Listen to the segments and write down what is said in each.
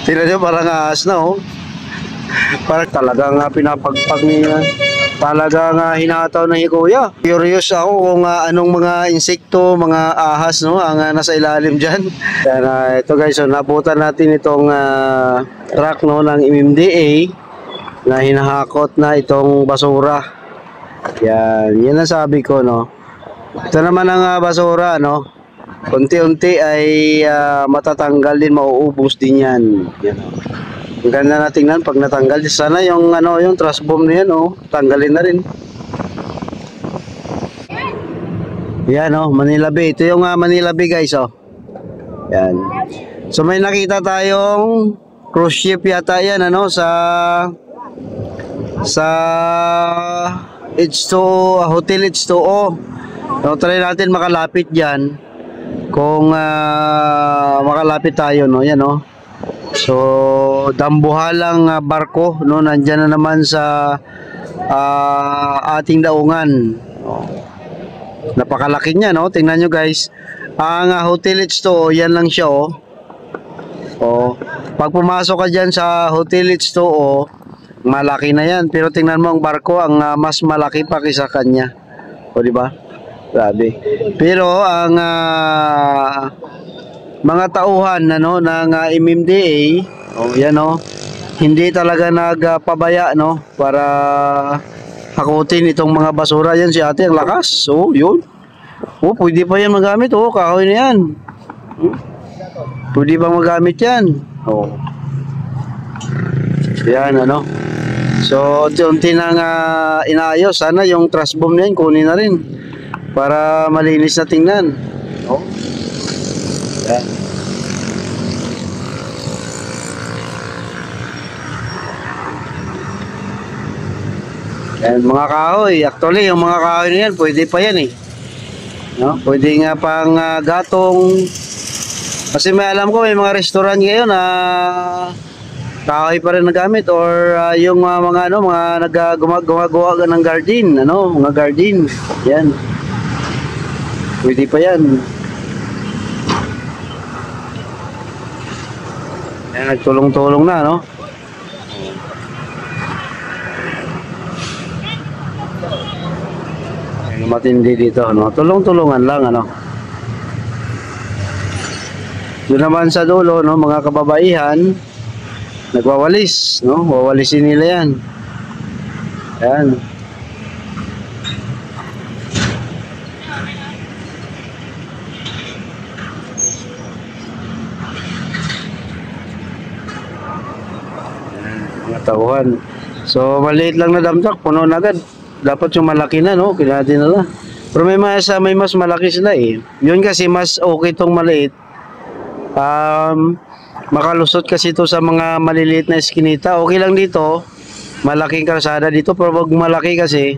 Tingnan nyo, parang ahas na, oh. Parang talagang pinapagpag niya. Talagang hinataw na ni Kuya. Curious ako kung anong mga insekto, mga ahas, no, ang nasa ilalim dyan. Yan, ito guys, so nabutan natin itong truck, no, ng MMDA na hinahakot na itong basura. Yan ang sabi ko, no. Ito naman ang basura, no. Unti-unti ay matatanggal din, mauubos din yan. Yan, no. Ang ganda na tingnan pag natanggal. Sana yung yung trash bomb na yan, oh, tanggalin na rin. Yan, oh, Manila Bay. Ito yung Manila Bay, guys, oh. Yan. So may nakita tayong cruise ship yata yan, ano, sa H2O, Hotel H2O. So try natin makalapit diyan. Kung makalapit tayo, no, yan, oh. So dambuhalang barko, no, nandiyan na naman sa ating daungan. Napakalaki niya, no. Tingnan nyo, guys. Ang Hotel H2O, yan lang siya, oh. Oh, pag pumasok ka diyan sa Hotel H2O, malaki na yan. Pero tingnan mo ang barko, ang mas malaki pa kaysa kanya. O, di ba? Grabe. Pero ang mga tauhan, ano, ng MMDA, oh, yan, oh, hindi talaga nagpabaya, no, para hakutin itong mga basura. Yan si ate, ang lakas. So, yun. Oh, pwede pa yan magamit. Oh, kahoy na yan. Pwede pa magamit yan. Oh. Yan, ano. So, unti-unti nang inaayos. Sana yung trash bomb na yan, kunin na rin. Para malinis na tingnan. Oh. Yan. Yan, mga kahoy. Actually, yung mga kahoy na yan, pwede pa yan, eh. No? Pwede nga pang gatong. Kasi may alam ko, may mga restaurant ngayon na kahoy pa rin nagamit, or yung mga gumagawa ng garden, ano, mga garden. Yan. Pwede pa yan. Yan, nagtulong-tulong na, no? Yan, matindi dito, no? Tulong-tulungan lang, ano? Doon naman sa dulo, no, mga kababaihan, nagwawalis, no? Wawalisin nila yan. Yan. Mga tauhan. So, maliit lang na damtak, puno na agad. Dapat yung malaki na, no? Kinati na lang. Pero may mas malaki sila, eh. Yun kasi mas okay tong maliit. Makalusot kasi ito sa mga maliliit na eskinita. Okay lang dito, malaking kalsada dito. Pero pag malaki kasi,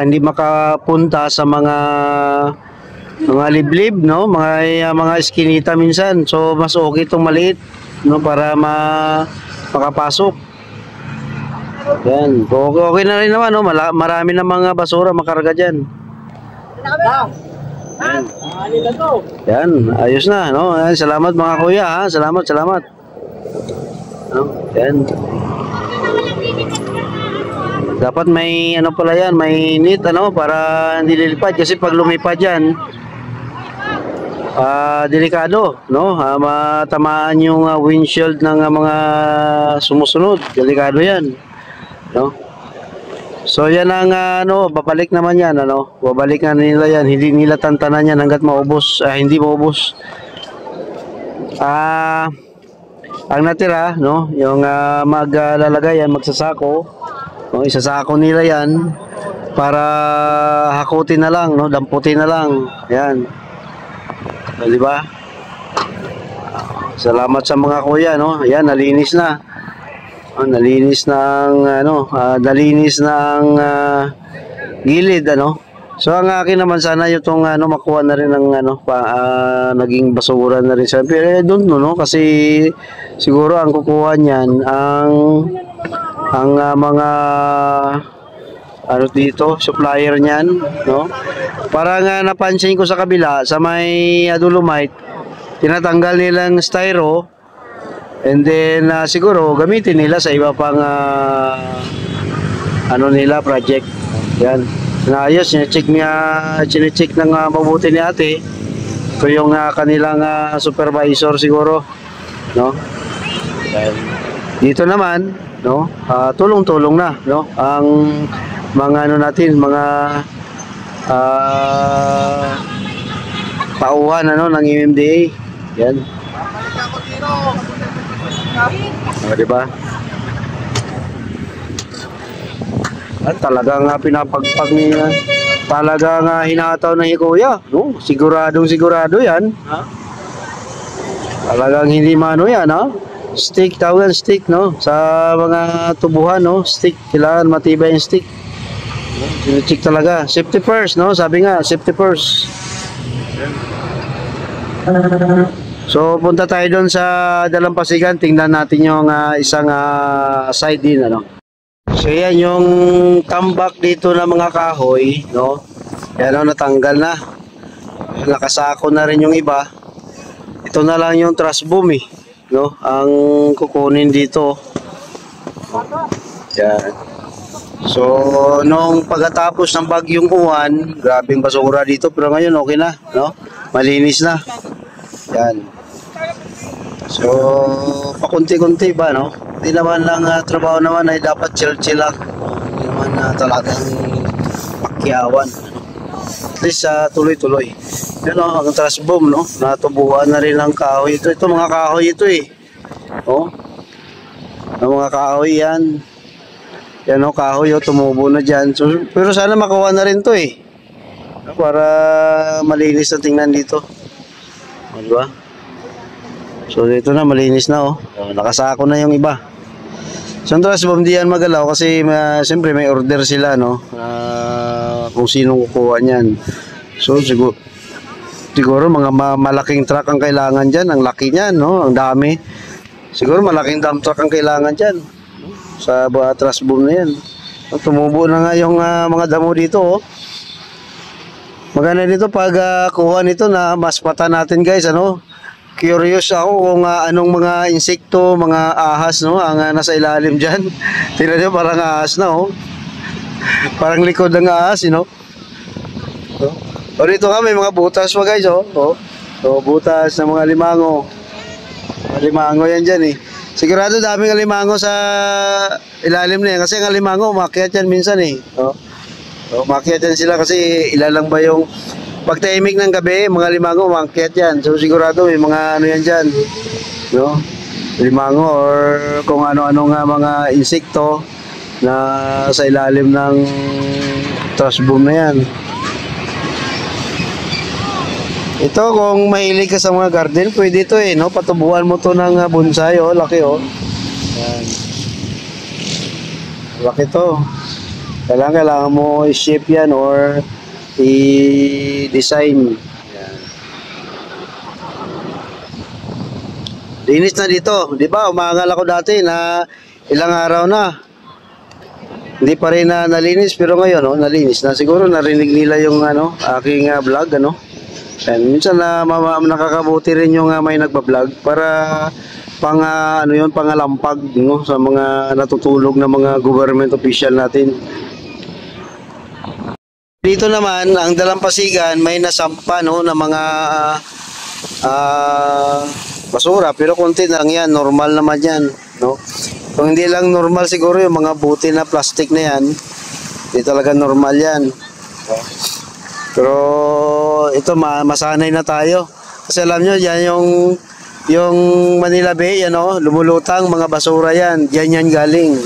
hindi makapunta sa mga liblib, no? Mga eskinita minsan. So mas okay itong maliit, no, para makapasok. Yan. Okay na rin naman, no? Marami na mga basura makarga dyan. Yan. Yan, ayos na, no? Yan, salamat mga kuya, ha? Salamat. No? Yan. Dapat may pala yan, may net, para hindi lilipad, kasi pag lumipad yan, delikado, no? Matamaan yung windshield ng mga sumusunod. Delikado yan, no? So yan ang babalik naman yan, babalik na nila yan, hindi nila tantanan yan hanggat maubos, hindi maubos. Ang natira, no, yung maglalagay yan, magsasako, no, isasako nila yan para hakutin na lang, no, damputin na lang. Yan. So, di ba? Salamat sa mga kuya, no. Yan, nalinis na. Nalinis ng nalinis ng gilid, ano. So ang akin naman sana yung makuha na rin ng naging basura na rin siya. Pero I don't know, no, kasi siguro ang kukuha niyan ang mga dito, supplier niyan, no. Parang napansin ko sa kabila sa may Dolomite, tinatanggal nilang styro, and then siguro gamitin nila sa iba pang ano nila project. Yan. Naayos, chine-check ng mabuti ni ate. Ito yung kanilang supervisor siguro, no? Yan. Dito naman, no? Tulong-tulong na, no? Ang mga ano natin, mga tauhan ano ng MMDA. Yan. Diba? At talagang pinapagpag niya. Talagang hinataw na ni Kuya, no? Sigurado yan, ha? Talagang hindi mano yan, ha? Stick, tawagan stick, no? Sa mga tubuhan, no? Stick, kailangan matibay yung stick. Check talaga. Safety first, no? Sabi nga, safety first. So, punta tayo doon sa Dalampasigan. Tingnan natin yung isang side din, ano? So, yan yung tambak dito ng mga kahoy, no? Yan, no? Natanggal na. Nakasako na rin yung iba. Ito na lang yung truss boom, eh, no? Ang kukunin dito. Yan. So, nung pagkatapos ng bagyong Uwan, grabing basura dito, pero ngayon okay na, no? Malinis na. Yan. So, pakunti-kunti ba, no? Hindi naman lang trabaho naman ay dapat chill-chill lang. Hindi naman talagang pakyawan. At least tuloy-tuloy. Yan, no? Ang truss boom, no? Natubuan na rin ang kahoy. Ito mga kahoy ito, eh. Oh. Ang mga kahoy yan. Yan, no? Kahoy, oh, tumubo na dyan. So, pero sana makuha na rin to, eh. Para malinis na tingnan dito. Diba? So dito na malinis na, oh. Nakasako na yung iba. So truss boom di yan magalaw kasi siyempre may order sila, no? Kung sino kukuha niyan. So siguro mga malaking truck ang kailangan diyan, ang laki niyan, no? Ang dami. Siguro malaking dump truck ang kailangan diyan, no? Sa truss boom na yan. Tumubo na nga yung mga damo dito, oh. Maganda dito pag kuha nito na maspata natin, guys, ano? Curious ako kung anong mga insekto, mga ahas, no, ang nasa ilalim diyan. Tingnan niyo, parang ahas na, oh. Parang likod ng ahas, you know. So, dito nga may mga butas pa, guys, oh. So, butas ng mga limango. Mga limango yan diyan, eh. Sigurado daming limango sa ilalim na yan kasi ang limango umakyat yan minsan, eh. Oh. So, umakyat yan sila kasi ilalang ba yung pagtahimik ng gabi, mga limango umakyat yan. So sigurado may mga ano yan dyan, no? Limango or kung ano-ano nga mga insekto na sa ilalim ng truss boom na yan. Ito kung mahilig ka sa mga garden, pwede ito, eh, no? Patubuhan mo to ng bonsai, oh, laki, oh. Yan. Laki to. Kailangan mo i-shape yan or i-design. Yan. Linis na dito, di ba? Umangal ako dati na ilang araw na hindi pa rin nalinis, pero ngayon, oh, nalinis na. Siguro narinig nila yung aking vlog, ano. And minsan nakakabuti rin yung may nagba-vlog para pangalampag, no, sa mga natutulog na mga government official natin. Dito naman, ang Dalampasigan, may nasampa, no, na mga basura, pero konti lang yan, normal naman yan, no. Kung hindi lang normal siguro yung mga buti na plastic na yan, hindi talaga normal yan. Pero ito masanay na tayo. Kasi alam nyo, yan yung Manila Bay, yan, no, lumulutang mga basura yan, yan galing.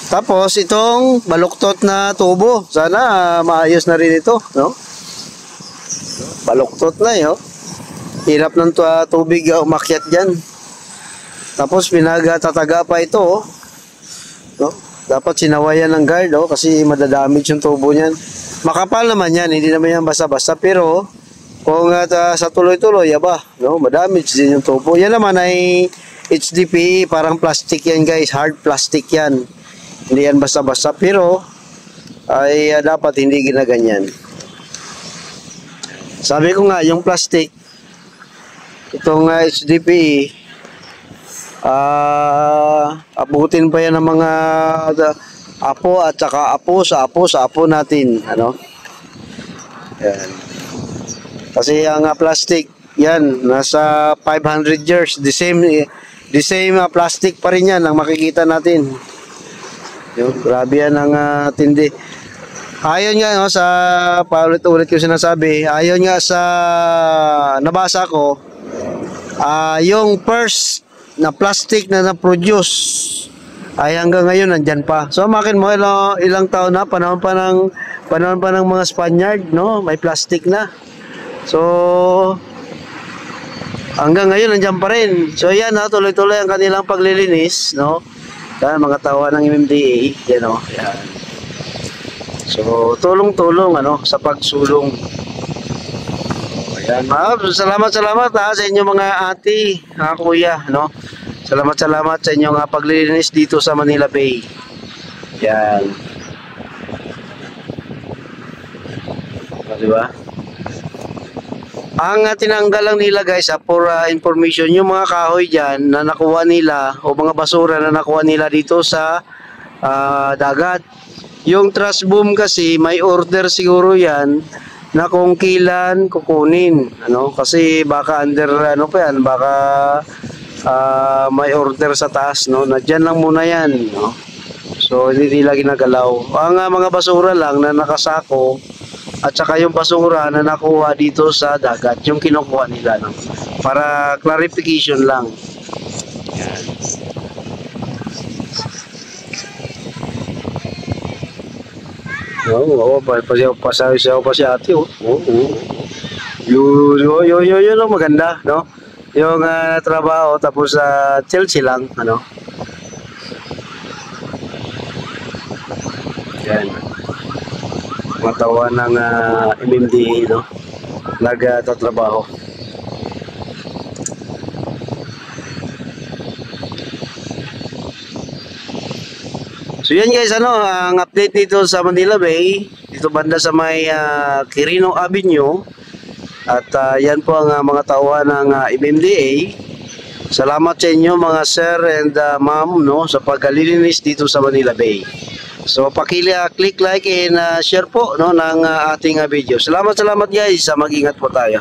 Tapos itong baluktot na tubo, sana maayos na rin ito, no? Baluktot na, eh, oh. Hirap ng tubig umakyat diyan. Tapos pinagtataga pa ito, oh. No? Dapat sinawayan ng guard, oh, kasi madadamage yung tubo niyan. Makapal naman yan, hindi naman yan basta-basta, pero kung sa tuloy-tuloy, aba, no, madamage din yung tubo. Yan naman ay HDPE, parang plastic yan, guys, hard plastic yan. Hindi yan basta-basta, pero ay dapat hindi ginaganyan. Sabi ko nga, yung plastic, itong HDPE, abutin pa yan ng mga apo at saka apo sa apo natin, ano. Yan. Kasi ang plastic yan nasa 500 years, the same plastic pa rin yan ang makikita natin. Yung grabe yan ang tindi. Ayon nga no, sa paulit-ulit ko sinasabi, ayon nga sa nabasa ko, yung first na plastic na na-produce ay hanggang ngayon nandyan pa. So makin mo ilang taon na, panahon pa ng mga Spaniard, no, may plastic na. So hanggang ngayon nandyan pa rin. So yan, tuloy-tuloy ang kanilang paglilinis, no. Yan, mga tawa ng MMDA, yan o, yan. So tulong-tulong ano sa pagsulong. Ayan, salamat sa inyo mga ate, mga kuya, no. Salamat sa inyong paglilinis dito sa Manila Bay. Yan. Diba? Ang tinanggal lang nila guys, for information, yung mga kahoy dyan na nakuha nila o mga basura na nakuha nila dito sa dagat. Yung trash boom kasi may order siguro yan na kung kailan kukunin, ano, kasi baka under ano pa yan, baka may order sa taas, no, na dyan lang muna yan, no. So hindi nila ginagalaw ang mga basura lang na nakasako at saka yung basura na nakuha dito sa dagat, yung kinukuha nila, no, para clarification lang. Yan. Oo, pasayaw pa si ate, oh. Oo. Yun, no, maganda, no? Yung trabaho, tapos Chelsea lang, ano? Yan. Matawa ng MMDA, no? Nagtatrabaho. So yan guys, ano, ang update dito sa Manila Bay, dito banda sa may Quirino Avenue. At yan po ang mga tauhan ng MMDA. Salamat sa inyo mga sir and ma'am, no, sa paglilinis dito sa Manila Bay. So click like and share po, no, ng ating video. Salamat guys, mag-ingat po tayo.